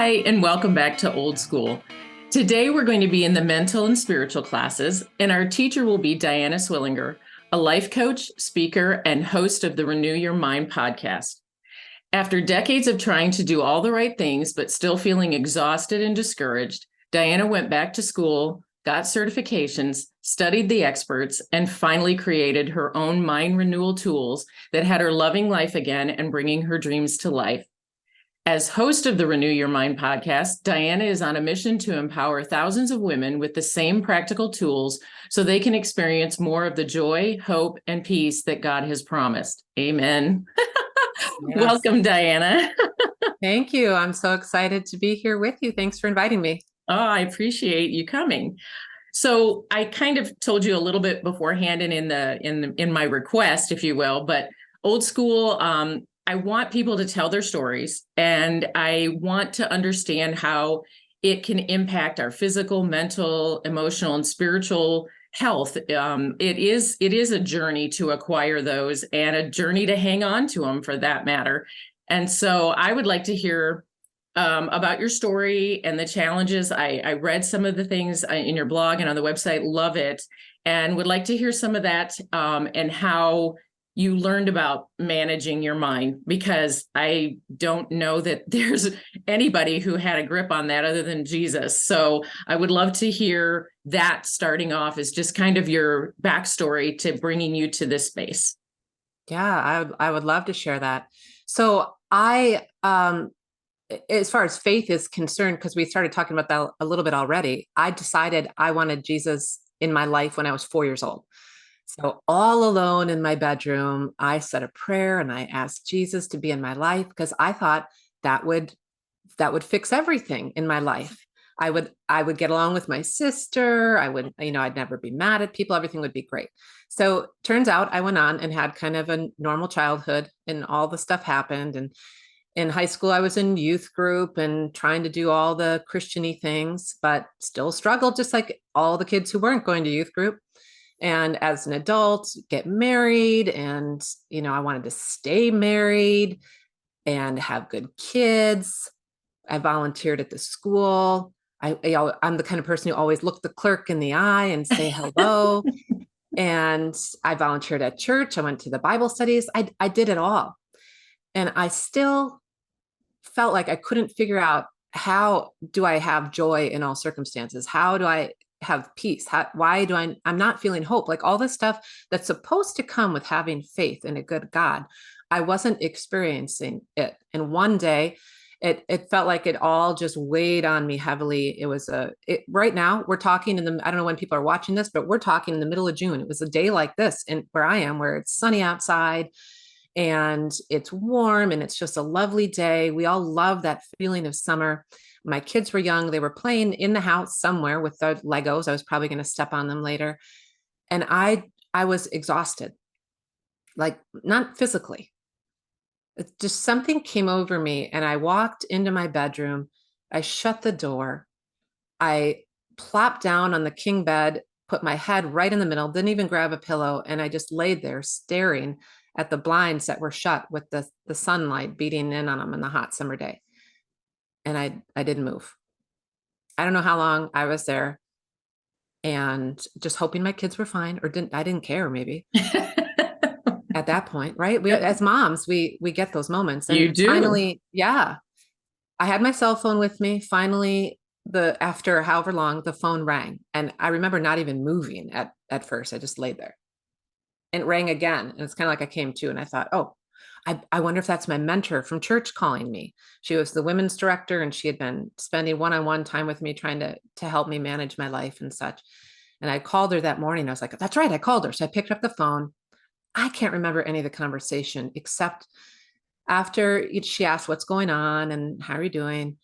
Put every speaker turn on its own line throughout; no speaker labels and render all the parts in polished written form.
Hi, and welcome back to Old School. Today, we're going to be in the mental and spiritual classes, and our teacher will be Diana Swillinger, a life coach, speaker, and host of the Renew Your Mind podcast. After decades of trying to do all the right things, but still feeling exhausted and discouraged, Diana went back to school, got certifications, studied the experts, and finally created her own mind renewal tools that had her loving life again and bringing her dreams to life. As host of the Renew Your Mind podcast, Diana is on a mission to empower thousands of women with the same practical tools so they can experience more of the joy, hope, and peace that God has promised. Amen.
Yes.
Welcome, Diana.
Thank you. I'm so excited to be here with you. Thanks for inviting me.
Oh, I appreciate you coming. So I kind of told you a little bit beforehand and in my request, if you will, but Old School, I want people to tell their stories, and I want to understand how it can impact our physical, mental, emotional, and spiritual health. It is a journey to acquire those and a journey to hang on to them for that matter. And so I would like to hear about your story and the challenges. I read some of the things in your blog and on the website, love it, and would like to hear some of that and how you learned about managing your mind, because I don't know that there's anybody who had a grip on that other than Jesus. So I would love to hear that starting off as just kind of your backstory to bringing you to this space.
Yeah, I would love to share that. So I, as far as faith is concerned, because we started talking about that a little bit already, I decided I wanted Jesus in my life when I was 4 years old. So all alone in my bedroom, I said a prayer and I asked Jesus to be in my life because I thought that would fix everything in my life. I would get along with my sister. I'd never be mad at people. Everything would be great. So turns out I went on and had kind of a normal childhood and all the stuff happened. And in high school, I was in youth group and trying to do all the Christian-y things, but still struggled just like all the kids who weren't going to youth group. And as an adult, get married, and I wanted to stay married and have good kids. I volunteered at the school. I'm the kind of person who always looked the clerk in the eye and say hello. And I volunteered at church. I went to the Bible studies. I did it all. And I still felt like I couldn't figure out, how do I have joy in all circumstances? How do I have peace? I'm not feeling hope? Like all this stuff that's supposed to come with having faith in a good God, I wasn't experiencing it. And one day it felt like it all just weighed on me heavily. Right now we're talking I don't know when people are watching this, but we're talking in the middle of June. It was a day like this where I am, where it's sunny outside and it's warm and it's just a lovely day. We all love that feeling of summer. My kids were young. They were playing in the house somewhere with the Legos. I was probably going to step on them later. And I was exhausted, like not physically. It's just something came over me and I walked into my bedroom. I shut the door. I plopped down on the king bed, put my head right in the middle, didn't even grab a pillow. And I just laid there staring at the blinds that were shut with the sunlight beating in on them in the hot summer day. And I didn't move. I don't know how long I was there, and just hoping my kids were fine, or I didn't care maybe at that point, right? As moms, we get those moments. And
you do.
Finally, yeah, I had my cell phone with me. Finally, after however long, the phone rang. And I remember not even moving at first. I just laid there. And it rang again. And it's kind of like I came to, and I thought, oh, I wonder if that's my mentor from church calling me. She was the women's director, and she had been spending one-on-one time with me, trying to help me manage my life and such. And I called her that morning. I was like, that's right, I called her. So I picked up the phone. I can't remember any of the conversation except after she asked what's going on and how are you doing.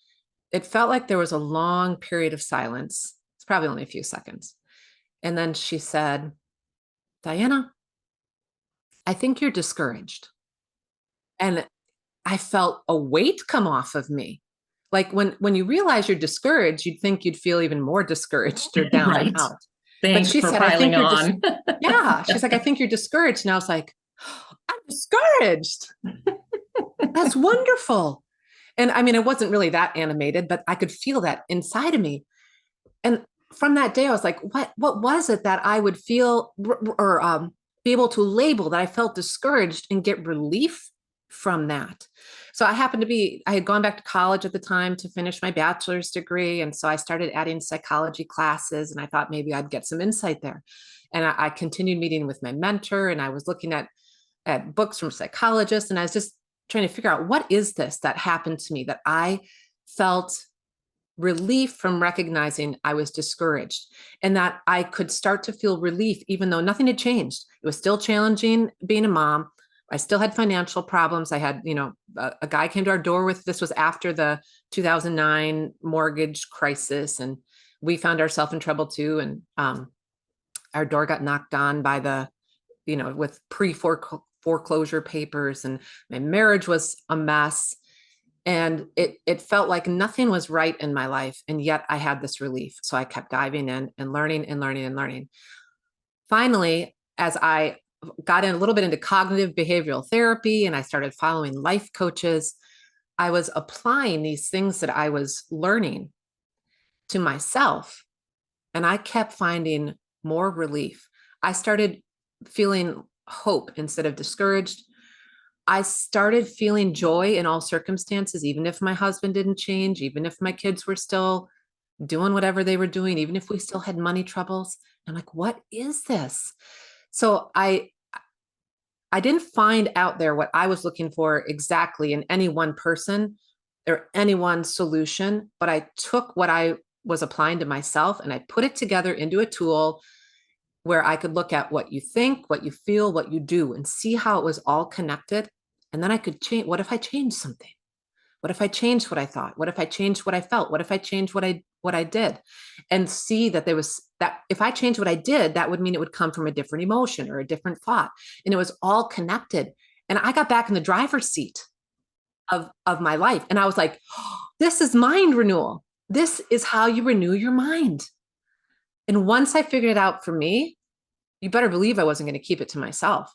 It felt like there was a long period of silence. It's probably only a few seconds. And then she said, Diana, I think you're discouraged. And I felt a weight come off of me. Like when you realize you're discouraged, you'd think you'd feel even more discouraged or down
Right.
and out.
Thanks
but she
for
said, I think
piling
you're
on.
yeah. She's like, I think you're discouraged. And I was like, I'm discouraged. That's wonderful. And I mean, it wasn't really that animated, but I could feel that inside of me. And from that day, I was like, what was it that I would feel or be able to label that I felt discouraged and get relief from that? So I had gone back to college at the time to finish my bachelor's degree. And so I started adding psychology classes, and I thought maybe I'd get some insight there. And I continued meeting with my mentor, and I was looking at books from psychologists, and I was just trying to figure out, what is this that happened to me that I felt relief from recognizing I was discouraged, and that I could start to feel relief even though nothing had changed. It was still challenging being a mom. I still had financial problems. I had, a guy came to our door this was after the 2009 mortgage crisis, and we found ourselves in trouble too. And our door got knocked on by with pre-foreclosure papers, and my marriage was a mess. And it felt like nothing was right in my life. And yet I had this relief. So I kept diving in and learning and learning and learning. Finally, as I got in a little bit into cognitive behavioral therapy and I started following life coaches, I was applying these things that I was learning to myself. And I kept finding more relief. I started feeling hope instead of discouraged. I started feeling joy in all circumstances, even if my husband didn't change, even if my kids were still doing whatever they were doing, even if we still had money troubles. I'm like, what is this? So I didn't find out there what I was looking for exactly in any one person or any one solution, but I took what I was applying to myself and I put it together into a tool where I could look at what you think, what you feel, what you do, and see how it was all connected. And then I could change. What if I changed something? What if I changed what I thought? What if I changed what I felt? What if I changed what I did? And see that that if I changed what I did, that would mean it would come from a different emotion or a different thought. And it was all connected. And I got back in the driver's seat of my life. And I was like, oh, this is mind renewal. This is how you renew your mind. And once I figured it out for me, you better believe I wasn't going to keep it to myself.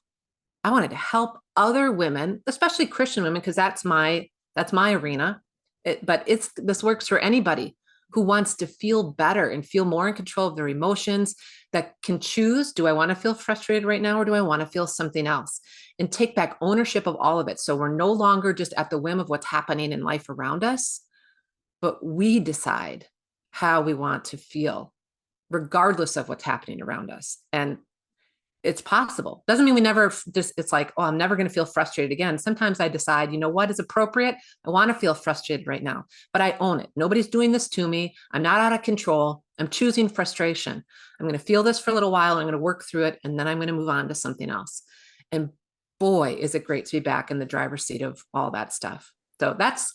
I wanted to help other women, especially Christian women, because that's my arena. But this works for anybody who wants to feel better and feel more in control of their emotions, that can choose, do I want to feel frustrated right now, or do I want to feel something else? And take back ownership of all of it. So we're no longer just at the whim of what's happening in life around us, but we decide how we want to feel, regardless of what's happening around us. And it's possible. Doesn't mean we never just, it's like, oh, I'm never going to feel frustrated again. Sometimes I decide, you know what is appropriate? I want to feel frustrated right now, but I own it. Nobody's doing this to me. I'm not out of control. I'm choosing frustration. I'm going to feel this for a little while. I'm going to work through it. And then I'm going to move on to something else. And boy, is it great to be back in the driver's seat of all that stuff. So that's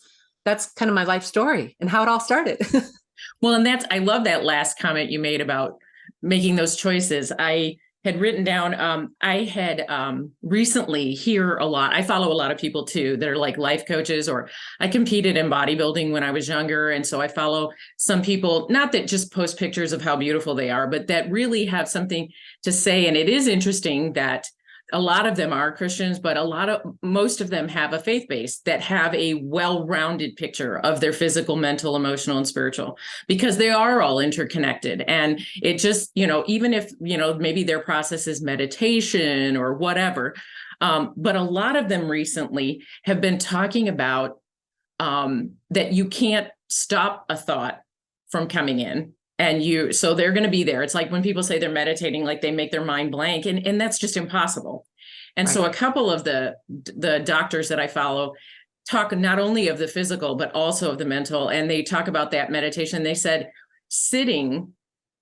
kind of my life story and how it all started.
Well, and I love that last comment you made about making those choices. I had written down, I had recently hear a lot. I follow a lot of people too that are like life coaches, or I competed in bodybuilding when I was younger. And so I follow some people, not that just post pictures of how beautiful they are, but that really have something to say. And it is interesting that a lot of them are Christians, but most of them have a faith base that have a well-rounded picture of their physical, mental, emotional, and spiritual, because they are all interconnected. And it just, even if, maybe their process is meditation or whatever, but a lot of them recently have been talking about that you can't stop a thought from coming in. So they're going to be there. It's like when people say they're meditating, like they make their mind blank, and that's just impossible. And right. So a couple of the doctors that I follow talk not only of the physical, but also of the mental. And they talk about that meditation. They said, sitting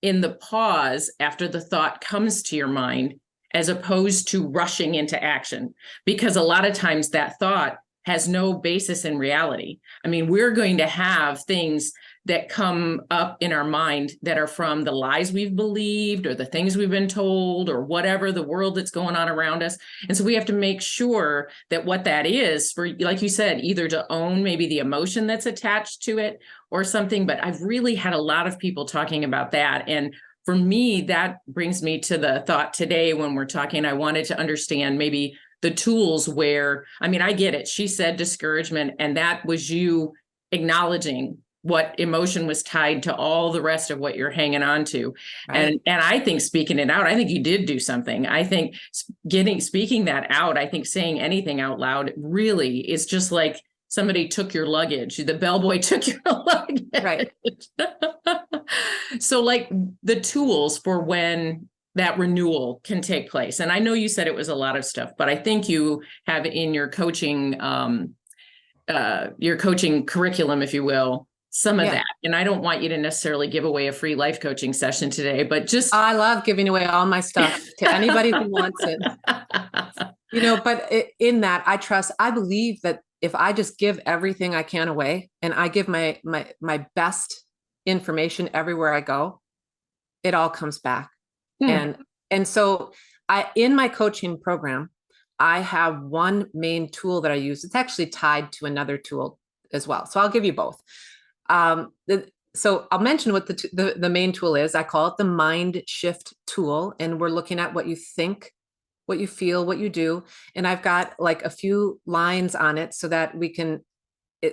in the pause after the thought comes to your mind, as opposed to rushing into action, because a lot of times that thought has no basis in reality. I mean, we're going to have things that come up in our mind that are from the lies we've believed or the things we've been told or whatever, the world that's going on around us. And so we have to make sure that what that is, for, like you said, either to own maybe the emotion that's attached to it or something. But I've really had a lot of people talking about that. And for me, that brings me to the thought today when we're talking, I wanted to understand maybe the tools where, I mean, I get it. She said discouragement, and that was you acknowledging what emotion was tied to all the rest of what you're hanging on to.
Right.
And I think speaking it out, I think you did do something. I think speaking that out, I think saying anything out loud really is just like somebody took your luggage. The bellboy took your luggage.
Right.
So like the tools for when that renewal can take place. And I know you said it was a lot of stuff, but I think you have in your coaching curriculum, if you will, some of that. And I don't want you to necessarily give away a free life coaching session today, but just
I love giving away all my stuff to anybody who wants it. But in that, I believe that if I just give everything I can away, and I give my best information everywhere I go, it all comes back. And so in my coaching program, I have one main tool that I use. It's actually tied to another tool as well. So I'll give you both. So I'll mention what the main tool is. I call it the mind shift tool. And we're looking at what you think, what you feel, what you do. And I've got like a few lines on it so that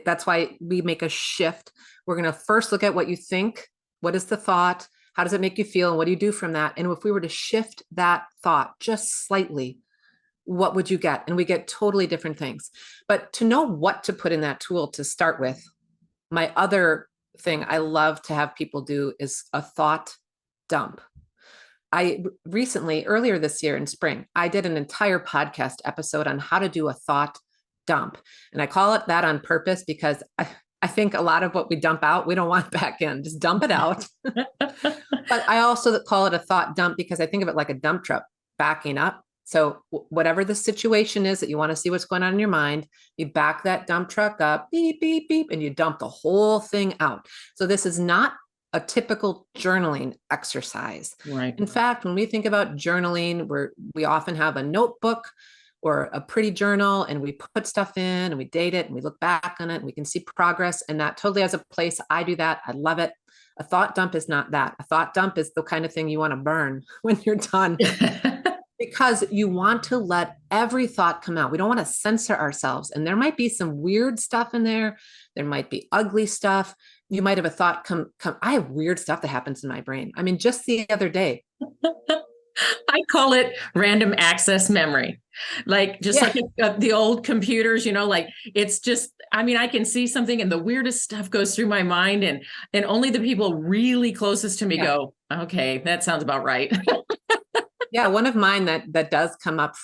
that's why we make a shift. We're going to first look at what you think. What is the thought? How does it make you feel? And what do you do from that? And if we were to shift that thought just slightly, what would you get? And we get totally different things. But to know what to put in that tool to start with, my other thing I love to have people do is a thought dump. I recently, earlier this year in spring, I did an entire podcast episode on how to do a thought dump. And I call it that on purpose because I think a lot of what we dump out, we don't want back in. Just dump it out. But I also call it a thought dump because I think of it like a dump truck backing up. So whatever the situation is that you want to see what's going on in your mind, you back that dump truck up, beep, beep, beep, and you dump the whole thing out. So this is not a typical journaling exercise.
Right.
In fact, when we think about journaling, we often have a notebook or a pretty journal, and we put stuff in and we date it and we look back on it and we can see progress, and that totally has a place. I do that. I love it. A thought dump is not that. A thought dump is the kind of thing you want to burn when you're done. Because you want to let every thought come out. We don't want to censor ourselves. And there might be some weird stuff in there. There might be ugly stuff. You might have a thought come. I have weird stuff that happens in my brain. I mean, just the other day.
I call it random access memory. Like the old computers, like it's just, I mean, I can see something and the weirdest stuff goes through my mind, and only the people really closest to me go, okay, that sounds about right.
Yeah, one of mine that does come up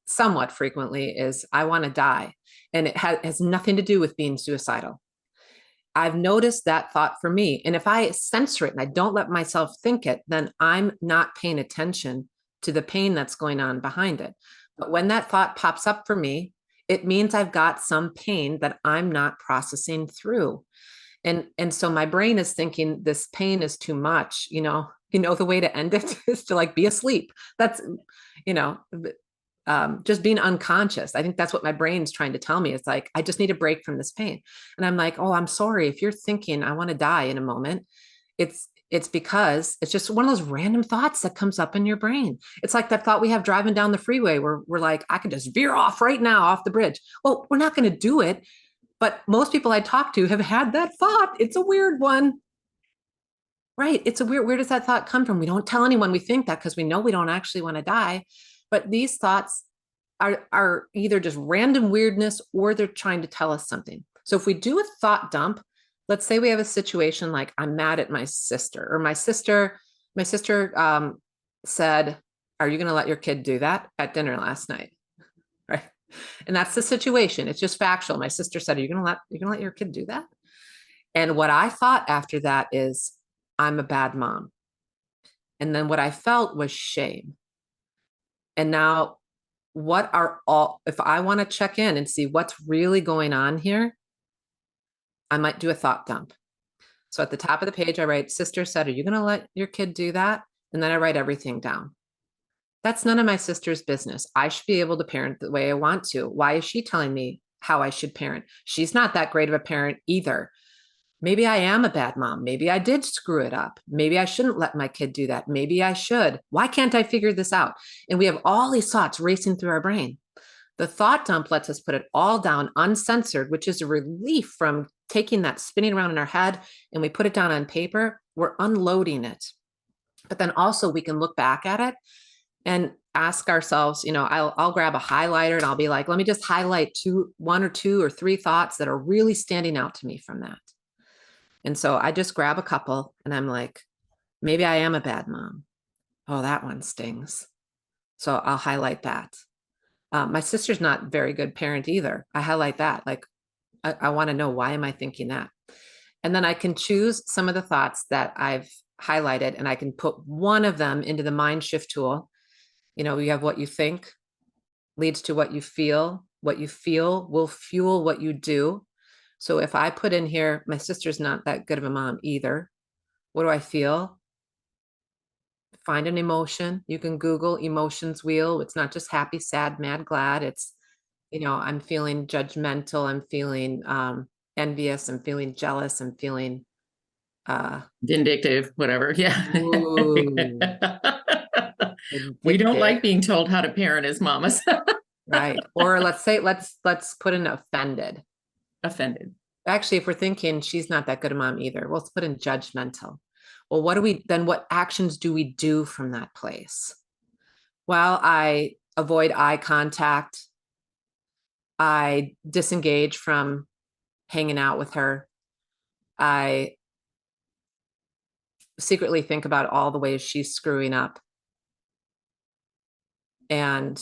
somewhat frequently is I want to die. And it has nothing to do with being suicidal. I've noticed that thought for me. And if I censor it and I don't let myself think it, then I'm not paying attention to the pain that's going on behind it. But when that thought pops up for me, it means I've got some pain that I'm not processing through. And so my brain is thinking this pain is too much, the way to end it is to like be asleep. That's, just being unconscious. I think that's what my brain's trying to tell me. It's like, I just need a break from this pain. And I'm like, oh, I'm sorry. If you're thinking I want to die in a moment, it's because it's just one of those random thoughts that comes up in your brain. It's like that thought we have driving down the freeway where we're like, I could just veer off right now off the bridge. Well, we're not going to do it. But most people I talk to have had that thought. It's a weird one. Right. It's a where does that thought come from? We don't tell anyone we think that because we know we don't actually want to die. But these thoughts are either just random weirdness or they're trying to tell us something. So if we do a thought dump, let's say we have a situation like I'm mad at my sister, or my sister said, are you going to let your kid do that at dinner last night? Right. And that's the situation. It's just factual. My sister said, are you going to let your kid do that? And what I thought after that is, I'm a bad mom. And then what I felt was shame. And now if I want to check in and see what's really going on here, I might do a thought dump. So at the top of the page, I write, sister said, are you going to let your kid do that? And then I write everything down. That's none of my sister's business. I should be able to parent the way I want to. Why is she telling me how I should parent? She's not that great of a parent either. Maybe I am a bad mom. Maybe I did screw it up. Maybe I shouldn't let my kid do that. Maybe I should. Why can't I figure this out? And we have all these thoughts racing through our brain. The thought dump lets us put it all down uncensored, which is a relief from taking that spinning around in our head, and we put it down on paper. We're unloading it. But then also we can look back at it and ask ourselves, I'll grab a highlighter and I'll be like, let me just highlight one or two or three thoughts that are really standing out to me from that. And so I just grab a couple and I'm like, maybe I am a bad mom. Oh, that one stings. So I'll highlight that. My sister's not a very good parent either. I highlight that. Like, I want to know, why am I thinking that? And then I can choose some of the thoughts that I've highlighted and I can put one of them into the mind shift tool. You have what you think leads to what you feel. What you feel will fuel what you do. So if I put in here, my sister's not that good of a mom either. What do I feel? Find an emotion. You can Google emotions wheel. It's not just happy, sad, mad, glad. It's, I'm feeling judgmental. I'm feeling envious. I'm feeling jealous. I'm feeling
vindictive, whatever. Yeah.
Ooh,
We don't like
vindictive.
being told how to parent as mamas.
Right. Or let's say, let's put in offended.
Offended.
Actually, if we're thinking she's not that good a mom either, well, let's put in judgmental. Well, what actions do we do from that place? Well, I avoid eye contact. I disengage from hanging out with her. I secretly think about all the ways she's screwing up. And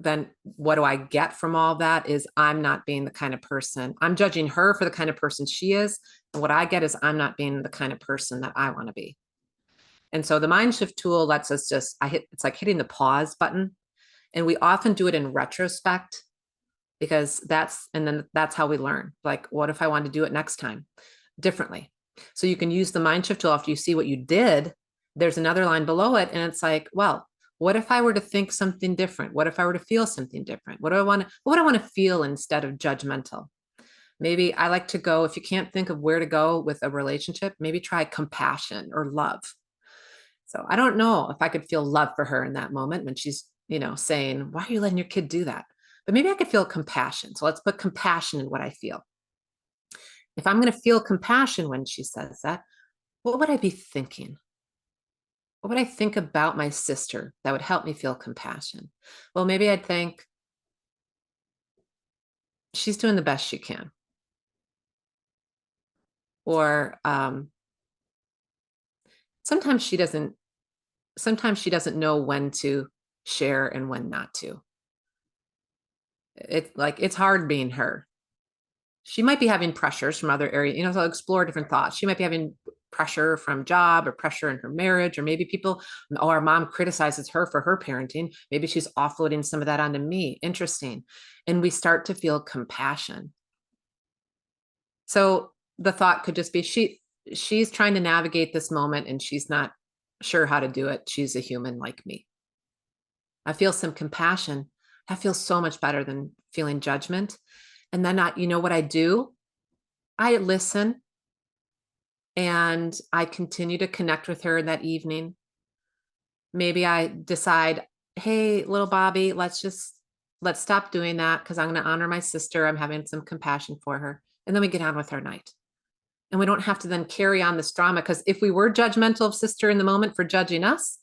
then what do I get from all that is I'm not being the kind of person, I'm judging her for the kind of person she is. And what I get is I'm not being the kind of person that I want to be. And so the mind shift tool lets us it's like hitting the pause button. And we often do it in retrospect because that's how we learn. Like, what if I want to do it next time differently? So you can use the mind shift tool after you see what you did. There's another line below it. And it's like, well, what if I were to think something different? What if I were to feel something different? What would I want to feel instead of judgmental? Maybe I like to go, if you can't think of where to go with a relationship, maybe try compassion or love. So I don't know if I could feel love for her in that moment when she's, saying, why are you letting your kid do that? But maybe I could feel compassion. So let's put compassion in what I feel. If I'm going to feel compassion when she says that, what would I be thinking? What would I think about my sister that would help me feel compassion? Well, maybe I'd think she's doing the best she can. Or sometimes she doesn't know when to share and when not to. It's hard being her. She might be having pressures from other areas, so I'll explore different thoughts. She might be having pressure from job or pressure in her marriage, or maybe our mom criticizes her for her parenting. Maybe she's offloading some of that onto me. Interesting. And we start to feel compassion. So the thought could just be, she's trying to navigate this moment and she's not sure how to do it. She's a human like me. I feel some compassion. That feels so much better than feeling judgment. And then what I do? I listen and I continue to connect with her that evening. Maybe I decide, hey, little Bobby, let's stop doing that because I'm going to honor my sister. I'm having some compassion for her. And then we get on with our night. And we don't have to then carry on this drama, because if we were judgmental of sister in the moment for judging us,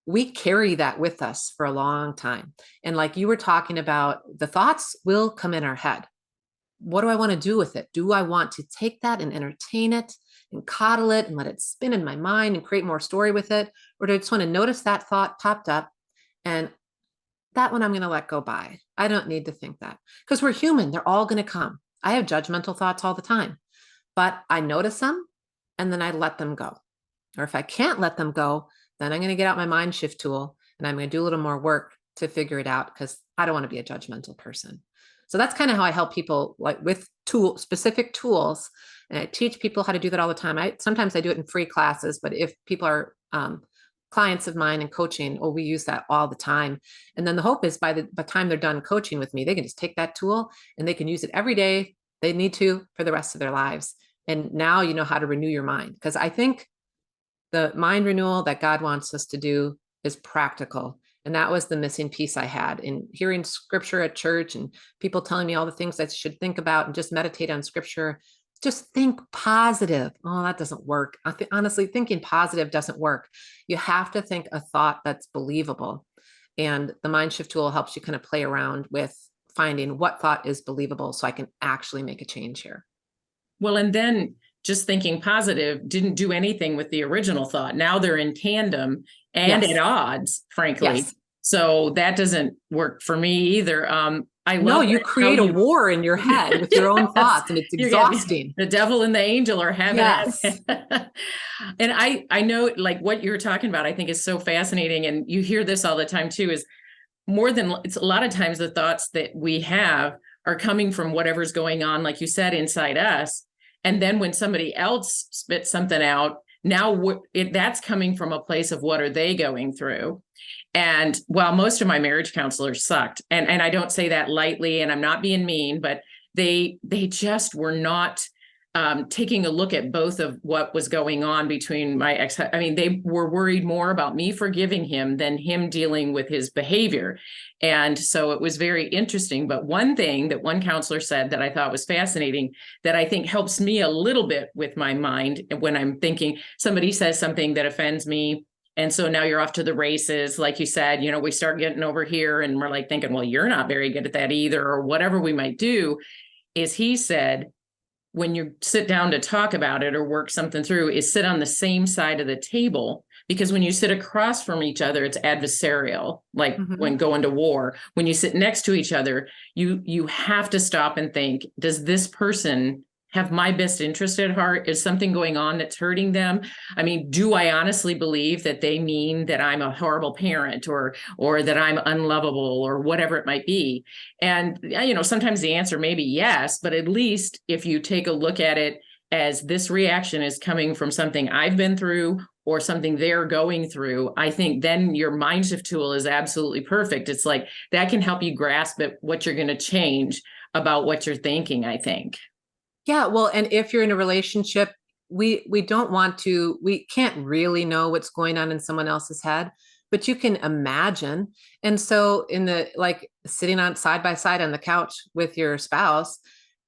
we carry that with us for a long time. And like you were talking about, the thoughts will come in our head. What do I want to do with it? Do I want to take that and entertain it and coddle it and let it spin in my mind and create more story with it? Or do I just want to notice that thought popped up and that one I'm going to let go by? I don't need to think that, because we're human. They're all going to come. I have judgmental thoughts all the time, but I notice them and then I let them go. Or if I can't let them go, then I'm going to get out my mind shift tool and I'm going to do a little more work to figure it out, because I don't want to be a judgmental person. So that's kind of how I help people, like with specific tools. And I teach people how to do that all the time. Sometimes I do it in free classes, but if people are clients of mine and coaching, we use that all the time. And then the hope is by the time they're done coaching with me, they can just take that tool and they can use it every day They need to for the rest of their lives. And now you know how to renew your mind. Because I think the mind renewal that God wants us to do is practical. And that was the missing piece I had in hearing scripture at church and people telling me all the things I should think about and just meditate on scripture. Just think positive. Oh, that doesn't work. Honestly, thinking positive doesn't work. You have to think a thought that's believable. And the mind shift tool helps you kind of play around with finding what thought is believable so I can actually make a change here.
Well, and then just thinking positive didn't do anything with the original thought. Now they're in tandem and
Yes.
at odds, frankly.
Yes.
So that doesn't work for me either. I love
No, you create a war in your head with your own
Yes.
thoughts, and it's exhausting.
The devil and the angel are having
Yes.
it. And I know, like, what you're talking about, I think is so fascinating. And you hear this all the time too, is it's a lot of times the thoughts that we have are coming from whatever's going on, like you said, inside us. And then when somebody else spits something out, now that's coming from a place of what are they going through? And while most of my marriage counselors sucked, and I don't say that lightly, and I'm not being mean, but they just were not taking a look at both of what was going on between my ex. I mean, they were worried more about me forgiving him than him dealing with his behavior. And so it was very interesting. But one thing that one counselor said that I thought was fascinating, that I think helps me a little bit with my mind when I'm thinking somebody says something that offends me. And so now you're off to the races. Like you said, we start getting over here and we're like thinking, well, you're not very good at that either, or whatever we might do. Is he said, when you sit down to talk about it or work something through, is sit on the same side of the table. Because when you sit across from each other, it's adversarial, like when going to war. When you sit next to each other, you have to stop and think, does this person have my best interest at heart? Is something going on that's hurting them? I mean, do I honestly believe that they mean that I'm a horrible parent or that I'm unlovable or whatever it might be? And, sometimes the answer may be yes, but at least if you take a look at it as this reaction is coming from something I've been through or something they're going through, I think then your mind shift tool is absolutely perfect. It's like that can help you grasp at what you're going to change about what you're thinking, I think.
Yeah, well, and if you're in a relationship, we can't really know what's going on in someone else's head, but you can imagine. And so sitting on side by side on the couch with your spouse,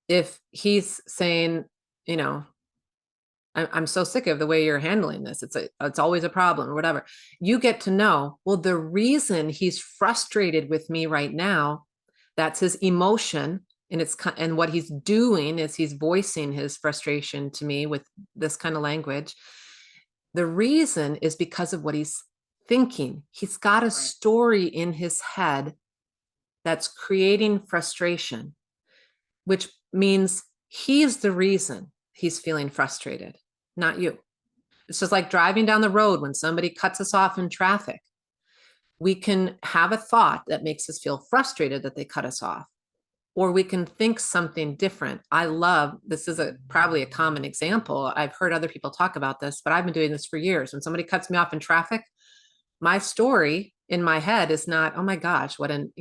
if he's saying, I'm so sick of the way you're handling this. It's always a problem or whatever. You get to know, well, the reason he's frustrated with me right now, that's his emotion. And what he's doing is he's voicing his frustration to me with this kind of language. The reason is because of what he's thinking. He's got a story in his head that's creating frustration, which means he's the reason he's feeling frustrated, not you. It's just like driving down the road when somebody cuts us off in traffic. We can have a thought that makes us feel frustrated that they cut us off, or we can think something different. This is probably a common example. I've heard other people talk about this, but I've been doing this for years. When somebody cuts me off in traffic, my story in my head is not, oh my gosh, what an,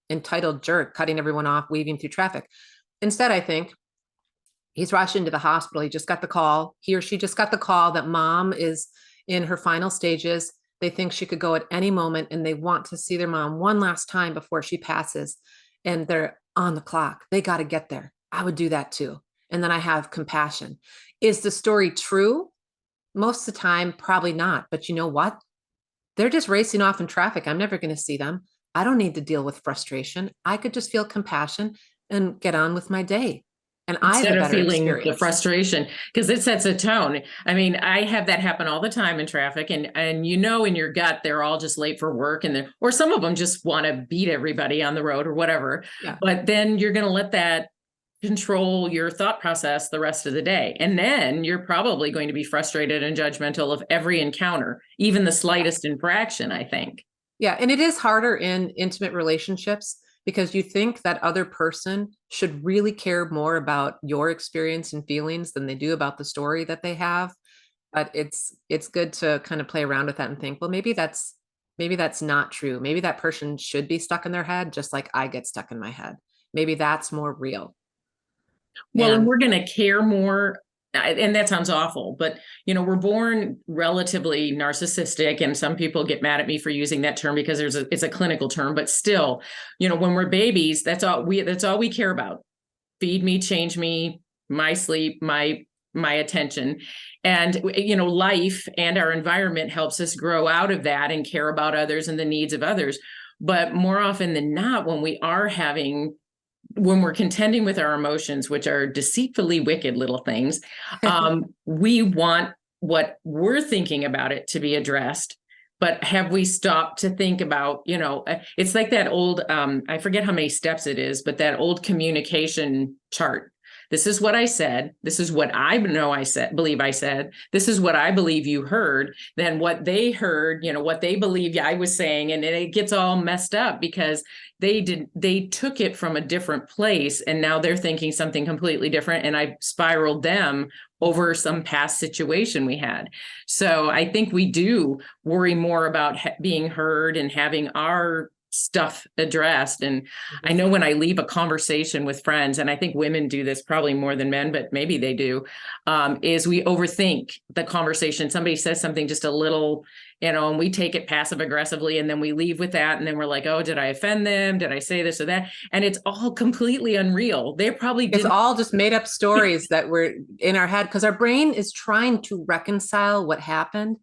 entitled jerk cutting everyone off, weaving through traffic. Instead, I think he's rushing to the hospital. He or she just got the call that mom is in her final stages. They think she could go at any moment and they want to see their mom one last time before she passes. And they're on the clock. They got to get there. I would do that too. And then I have compassion. Is the story true? Most of the time, probably not. But you know what? They're just racing off in traffic. I'm never going to see them. I don't need to deal with frustration. I could just feel compassion and get on with my day. And
Instead
I have a
of
better
feeling
experience.
the frustration, because it sets a tone. I mean, I have that happen all the time in traffic, and in your gut, they're all just late for work, or some of them just want to beat everybody on the road or whatever.
Yeah.
But then you're going to let that control your thought process the rest of the day, and then you're probably going to be frustrated and judgmental of every encounter, even the slightest infraction, I think.
Yeah, and it is harder in intimate relationships because you think that other person should really care more about your experience and feelings than they do about the story that they have. But it's good to kind of play around with that and think, well, maybe that's not true. Maybe that person should be stuck in their head just like I get stuck in my head. Maybe that's more real.
Well, and we're going to care more. And that sounds awful, but we're born relatively narcissistic, and some people get mad at me for using that term because it's a clinical term, but still, when we're babies, that's all we care about. Feed me, change me, my sleep, my attention. And, life and our environment helps us grow out of that and care about others and the needs of others. But more often than not, when we're contending with our emotions, which are deceitfully wicked little things, we want what we're thinking about it to be addressed. But have we stopped to think about, it's like that old, I forget how many steps it is, but that old communication chart. This is what I said. This is what I know I said, believe I said. This is what I believe you heard. Then what they heard, what they believe I was saying. And it gets all messed up because they took it from a different place. And now they're thinking something completely different. And I spiraled them over some past situation we had. So I think we do worry more about being heard and having our stuff addressed. And I know when I leave a conversation with friends, and I think women do this probably more than men, but maybe they do, is we overthink the conversation. Somebody says something just a little, and we take it passive aggressively, and then we leave with that. And then we're like, oh, did I offend them? Did I say this or that? And it's all completely unreal. They probably didn't.
It's all just made up stories that were in our head because our brain is trying to reconcile what happened.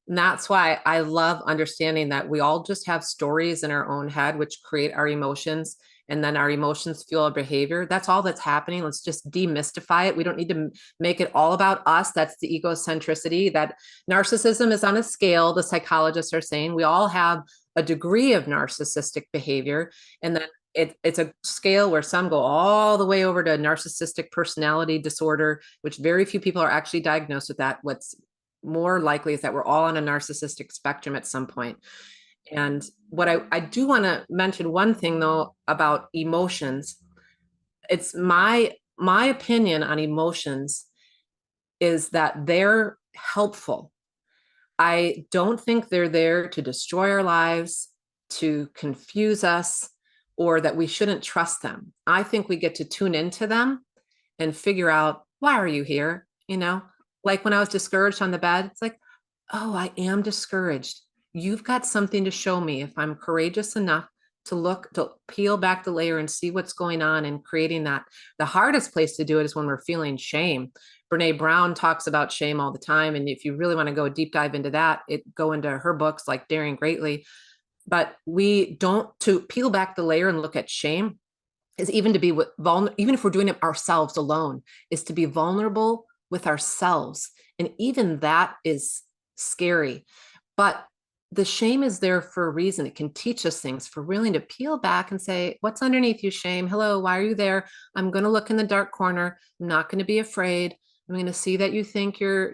And that's why I love understanding that we all just have stories in our own head, which create our emotions. And then our emotions fuel our behavior. That's all that's happening. Let's just demystify it. We don't need to make it all about us. That's the egocentricity. That narcissism is on a scale. The psychologists are saying we all have a degree of narcissistic behavior. And then it's a scale where some go all the way over to narcissistic personality disorder, which very few people are actually diagnosed with that. What's more likely is that we're all on a narcissistic spectrum at some point. And what I do want to mention one thing though about emotions. It's my opinion on emotions is that they're helpful. I don't think they're there to destroy our lives, to confuse us, or that we shouldn't trust them. I think we get to tune into them and figure out, why are you here? Like when I was discouraged on the bed, it's like, oh, I am discouraged. You've got something to show me if I'm courageous enough to peel back the layer and see what's going on and creating that. The hardest place to do it is when we're feeling shame. Brene Brown talks about shame all the time. And if you really want to go a deep dive into that, go into her books like Daring Greatly. But to peel back the layer and look at shame is even to be vulnerable, even if we're doing it ourselves alone, is to be vulnerable with ourselves. And even that is scary. But the shame is there for a reason. It can teach us things. For willing to peel back and say, what's underneath you, shame? Hello, why are you there? I'm going to look in the dark corner. I'm not going to be afraid. I'm going to see that you think you're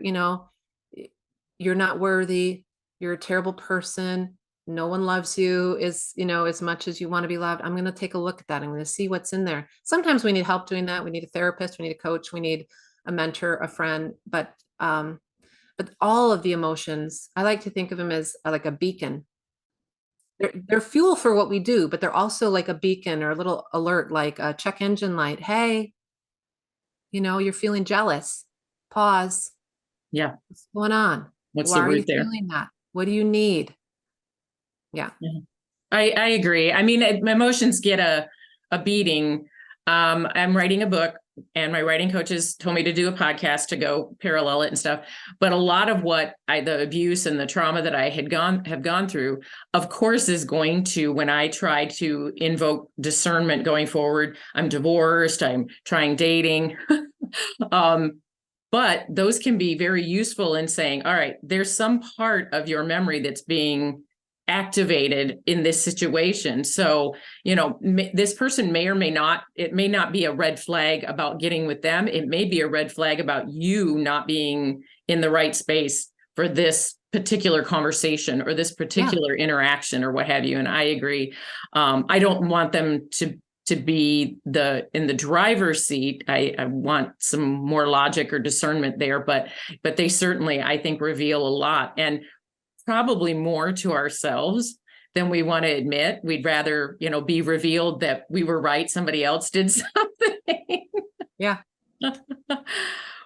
not worthy. You're a terrible person. No one loves you as much as you want to be loved. I'm going to take a look at that. I'm going to see what's in there. Sometimes we need help doing that. We need a therapist. We need a coach. We need a mentor, a friend, but all of the emotions, I like to think of them as like a beacon. They're fuel for what we do, but they're also like a beacon or a little alert, like a check engine light. Hey, you're feeling jealous. Pause.
Yeah.
What's going on?
What's
Why
the
are
root
you
there?
feeling that? What do you need? Yeah.
I agree. I mean, emotions get a beating. I'm writing a book, and my writing coaches told me to do a podcast to go parallel it and stuff. But a lot of what the abuse and the trauma that I have gone through, of course, is going to, when I try to invoke discernment going forward, I'm divorced, I'm trying dating. But those can be very useful in saying, all right, there's some part of your memory that's being activated in this situation. So, this person may or may not, it may not be a red flag about getting with them. It may be a red flag about you not being in the right space for this particular conversation or this particular interaction or what have you. And I agree. I don't want them to be in the driver's seat. I want some more logic or discernment there, but they certainly, I think, reveal a lot. And probably more to ourselves than we want to admit. We'd rather, be revealed that we were right, somebody else did something.
Yeah.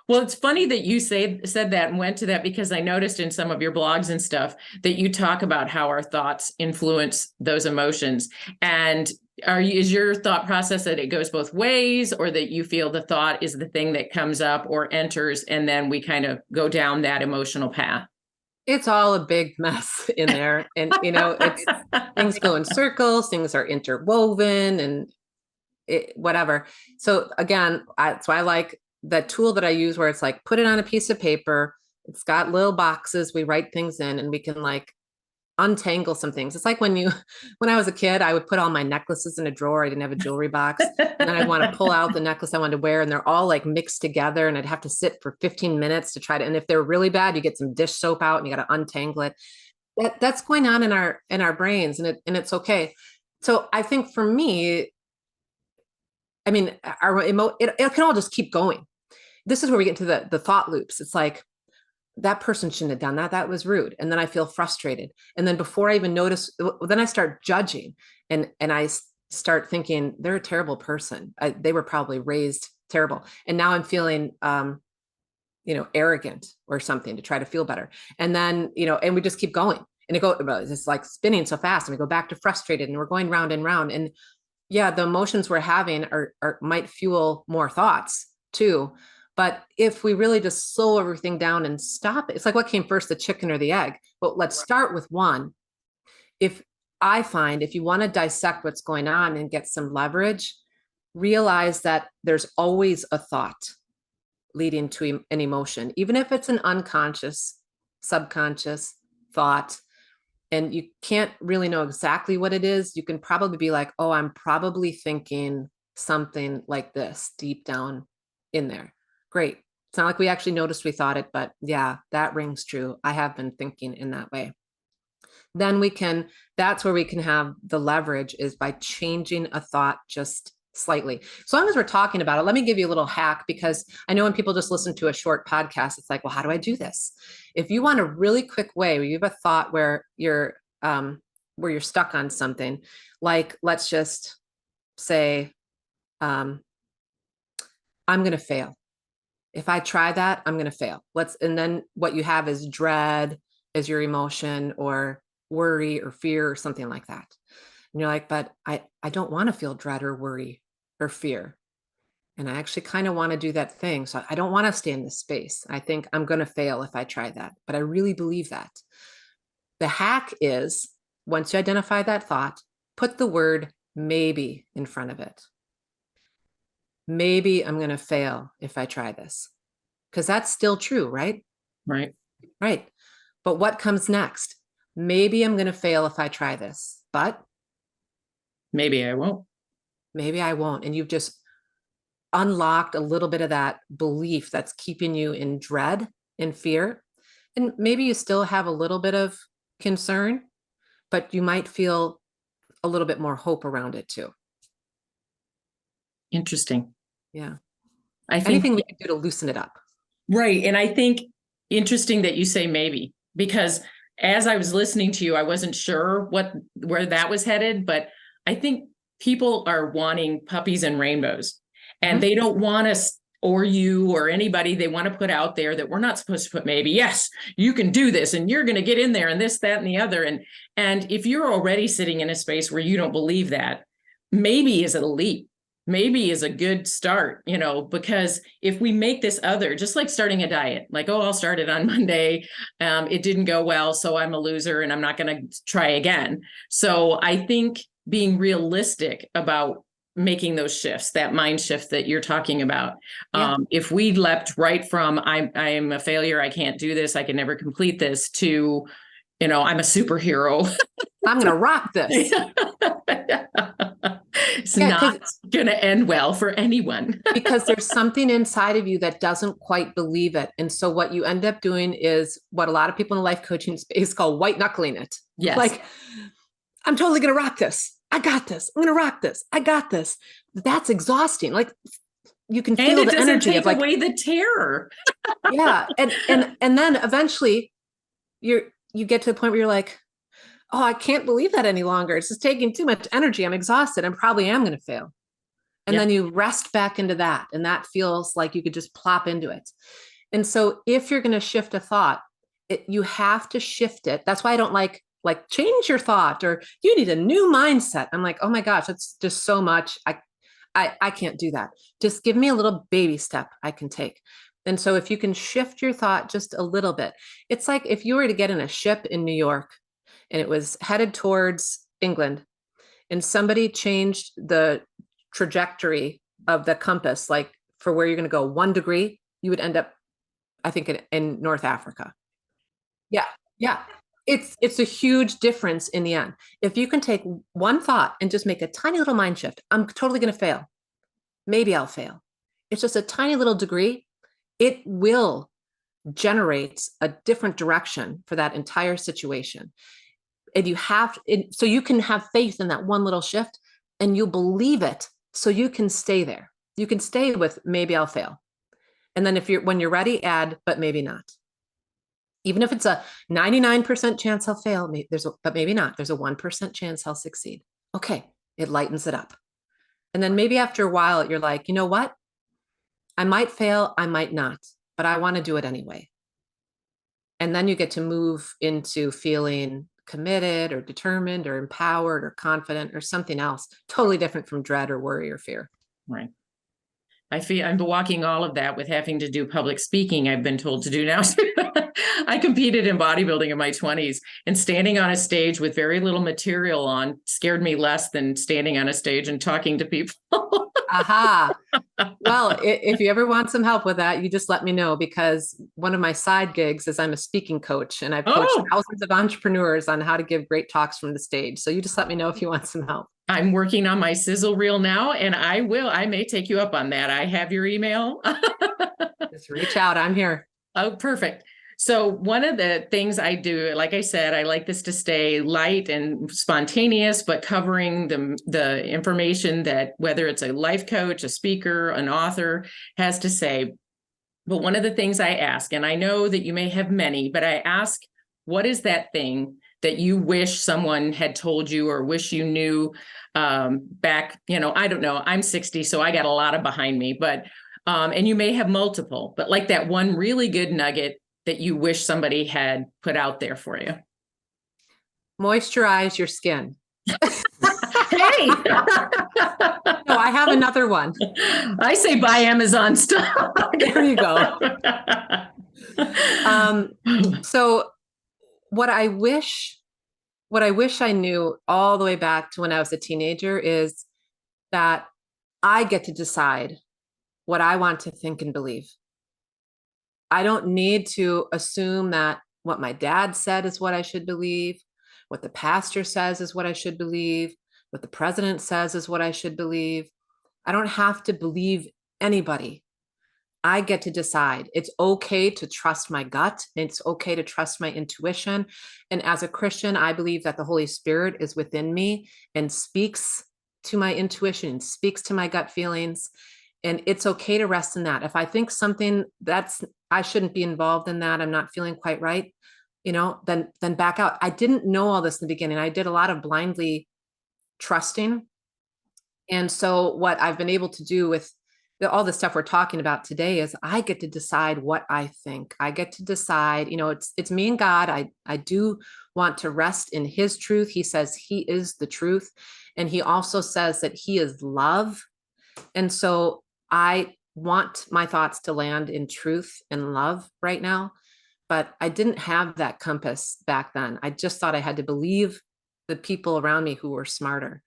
Well, it's funny that you said that and went to that, because I noticed in some of your blogs and stuff that you talk about how our thoughts influence those emotions. And is your thought process that it goes both ways, or that you feel the thought is the thing that comes up or enters, and then we kind of go down that emotional path?
It's all a big mess in there. And, it's things go in circles, things are interwoven and whatever. So again, that's why I like that tool that I use, where it's like, put it on a piece of paper. It's got little boxes. We write things in, and we can like untangle some things. It's like when I was a kid, I would put all my necklaces in a drawer. I didn't have a jewelry box. And then I'd want to pull out the necklace I wanted to wear, and they're all like mixed together, and I'd have to sit for 15 minutes to try to, and if they're really bad, you get some dish soap out and you got to untangle it. That's going on in our brains, and it's okay. So I think for me, I mean, it can all just keep going. This is where we get to the thought loops. It's like, that person shouldn't have done that. That was rude. And then I feel frustrated. And then before I even notice, then I start judging, and I start thinking they're a terrible person. They were probably raised terrible. And now I'm feeling, arrogant or something to try to feel better. And then, and we just keep going, and it's like spinning so fast, and we go back to frustrated, and we're going round and round. And yeah, the emotions we're having are might fuel more thoughts too. But if we really just slow everything down and stop it, it's like, what came first, the chicken or the egg? But let's start with one. If you want to dissect what's going on and get some leverage, realize that there's always a thought leading to an emotion, even if it's an unconscious, subconscious thought. And you can't really know exactly what it is. You can probably be like, oh, I'm probably thinking something like this deep down in there. Great. It's not like we actually noticed we thought it, but yeah, that rings true. I have been thinking in that way. Then that's where we can have the leverage, is by changing a thought just slightly. So long as we're talking about it, let me give you a little hack, because I know when people just listen to a short podcast, it's like, well, how do I do this? If you want a really quick way where you have a thought where you're stuck on something, like, let's just say, I'm going to fail. If I try that, I'm going to fail. And then what you have is dread as your emotion, or worry or fear or something like that. And you're like, but I don't want to feel dread or worry or fear. And I actually kind of want to do that thing. So I don't want to stay in this space. I think I'm going to fail if I try that, but I really believe that. The hack is, once you identify that thought, put the word maybe in front of it. Maybe I'm going to fail if I try this, because that's still true, right?
Right.
Right. But what comes next? Maybe I'm going to fail if I try this, but
maybe I won't.
Maybe I won't. And you've just unlocked a little bit of that belief that's keeping you in dread and fear. And maybe you still have a little bit of concern, but you might feel a little bit more hope around it too.
Interesting.
Yeah.
I think
anything we can do to loosen it up.
Right. And I think interesting that you say maybe, because as I was listening to you, I wasn't sure where that was headed, but I think people are wanting puppies and rainbows, and they don't want us or you or anybody, they want to put out there that we're not supposed to put maybe. Yes, you can do this, and you're going to get in there, and this, that, and the other. And if you're already sitting in a space where you don't believe that, maybe is a leap. Maybe is a good start, because if we make this other, just like starting a diet, like, oh, I'll start it on Monday. It didn't go well, so I'm a loser and I'm not going to try again. So I think being realistic about making those shifts, that mind shift that you're talking about.
Yeah.
If we leapt right from I'm a failure, I can't do this, I can never complete this, to, I'm a superhero.
I'm going to rock this.
It's not going to end well for anyone.
Because there's something inside of you that doesn't quite believe it. And so what you end up doing is what a lot of people in the life coaching space call white knuckling it.
Yes.
Like, I'm totally going to rock this. I got this. I'm going to rock this. I got this. That's exhausting. Like, you can feel the energy of, like,
away the terror.
Yeah. And then eventually you get to the point where you're like, oh, I can't believe that any longer. It's just taking too much energy. I'm exhausted. I probably am going to fail. And
Yep.
then you rest back into that. And that feels like you could just plop into it. And so if you're going to shift a thought, you have to shift it. That's why I don't like change your thought, or you need a new mindset. I'm like, oh my gosh, it's just so much. I can't do that. Just give me a little baby step I can take. And so if you can shift your thought just a little bit, it's like if you were to get in a ship in New York and it was headed towards England, and somebody changed the trajectory of the compass, like for where you're going to go 1 degree, you would end up, I think, in North Africa. Yeah. Yeah. It's a huge difference in the end. If you can take one thought and just make a tiny little mind shift, I'm totally going to fail. Maybe I'll fail. It's just a tiny little degree. It will generate a different direction for that entire situation. And so you can have faith in that one little shift, and you'll believe it. So you can stay there. You can stay with maybe I'll fail. And then when you're ready, add, but maybe not. Even if it's a 99% chance I'll fail, but maybe not. There's a 1% chance I'll succeed. Okay, it lightens it up. And then maybe after a while, you're like, you know what? I might fail, I might not, but I want to do it anyway. And then you get to move into feeling committed or determined or empowered or confident or something else totally different from dread or worry or fear.
Right. I'm walking all of that with having to do public speaking. I've been told to do now. I competed in bodybuilding in my 20s, and standing on a stage with very little material on scared me less than standing on a stage and talking to people.
Aha. Well, if you ever want some help with that, you just let me know, because one of my side gigs is I'm a speaking coach, and I've coached thousands of entrepreneurs on how to give great talks from the stage. So you just let me know if you want some help.
I'm working on my sizzle reel now, and I may take you up on that. I have your email.
Just reach out. I'm here.
Oh, perfect. So one of the things I do, like I said, I like this to stay light and spontaneous, but covering the information that whether it's a life coach, a speaker, an author has to say. But one of the things I ask, and I know that you may have many, but I ask, what is that thing that you wish someone had told you or wish you knew back, I don't know, I'm 60, so I got a lot of behind me, but, and you may have multiple, but like that one really good nugget that you wish somebody had put out there for you.
Moisturize your skin.
Hey!
No, I have another one.
I say buy Amazon stuff.
There you go. So what I wish I knew all the way back to when I was a teenager is that I get to decide what I want to think and believe. I don't need to assume that what my dad said is what I should believe, what the pastor says is what I should believe, what the president says is what I should believe. I don't have to believe anybody. I get to decide. It's okay to trust my gut. It's okay to trust my intuition. And as a Christian, I believe that the Holy Spirit is within me and speaks to my intuition, speaks to my gut feelings. And it's okay to rest in that. If I think something I shouldn't be involved in that, I'm not feeling quite right, then back out. I didn't know all this in the beginning. I did a lot of blindly trusting. And so what I've been able to do with all the stuff we're talking about today is I get to decide what I think. I get to decide, it's me and God. I do want to rest in his truth. He says he is the truth. And he also says that he is love. And so I want my thoughts to land in truth and love right now. But I didn't have that compass back then. I just thought I had to believe the people around me who were smarter.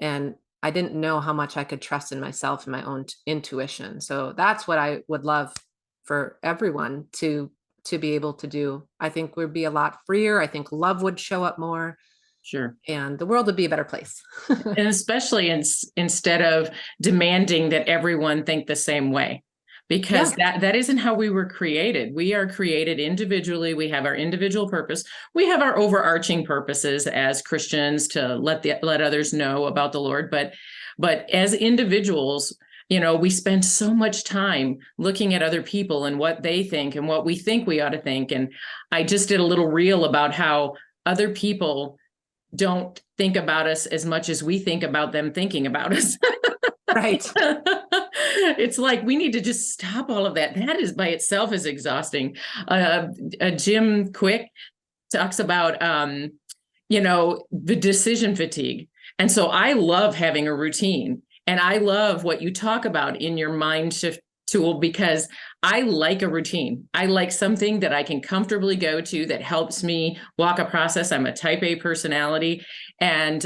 And I didn't know how much I could trust in myself and my own intuition. So that's what I would love for everyone to be able to do. I think we'd be a lot freer. I think love would show up more.
Sure.
And the world would be a better place.
And especially instead of demanding that everyone think the same way, because that isn't how we were created. We are created individually. We have our individual purpose. We have our overarching purposes as Christians to let others know about the Lord. But as individuals, we spend so much time looking at other people and what they think and what we think we ought to think. And I just did a little reel about how other people don't think about us as much as we think about them thinking about us.
Right.
It's like we need to just stop all of that. That is by itself is exhausting. Jim Quick talks about the decision fatigue. And so I love having a routine. And I love what you talk about in your mind shift tool, because I like a routine. I like something that I can comfortably go to that helps me walk a process. I'm a type A personality, and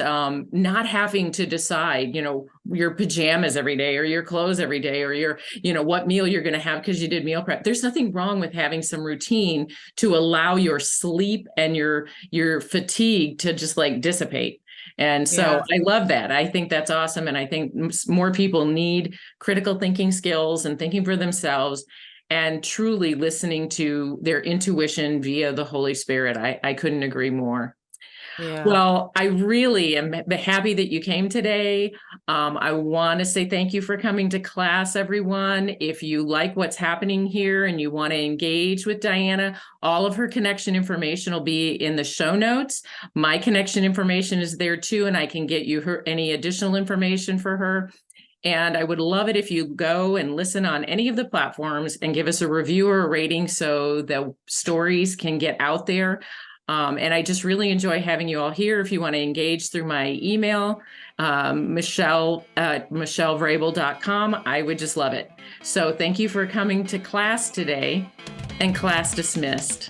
not having to decide, your pajamas every day or your clothes every day or what meal you're going to have because you did meal prep. There's nothing wrong with having some routine to allow your sleep and your fatigue to just like dissipate. And so
Yeah.
I love that. I think that's awesome. And I think more people need critical thinking skills and thinking for themselves and truly listening to their intuition via the Holy Spirit. I couldn't agree more.
Yeah.
Well, I really am happy that you came today. I want to say thank you for coming to class, everyone. If you like what's happening here and you want to engage with Diana, all of her connection information will be in the show notes. My connection information is there too, and I can get you any additional information for her. And I would love it if you go and listen on any of the platforms and give us a review or a rating so the stories can get out there. And I just really enjoy having you all here. If you want to engage through my email, Michele at michellevrabel.com, I would just love it. So thank you for coming to class today, and class dismissed.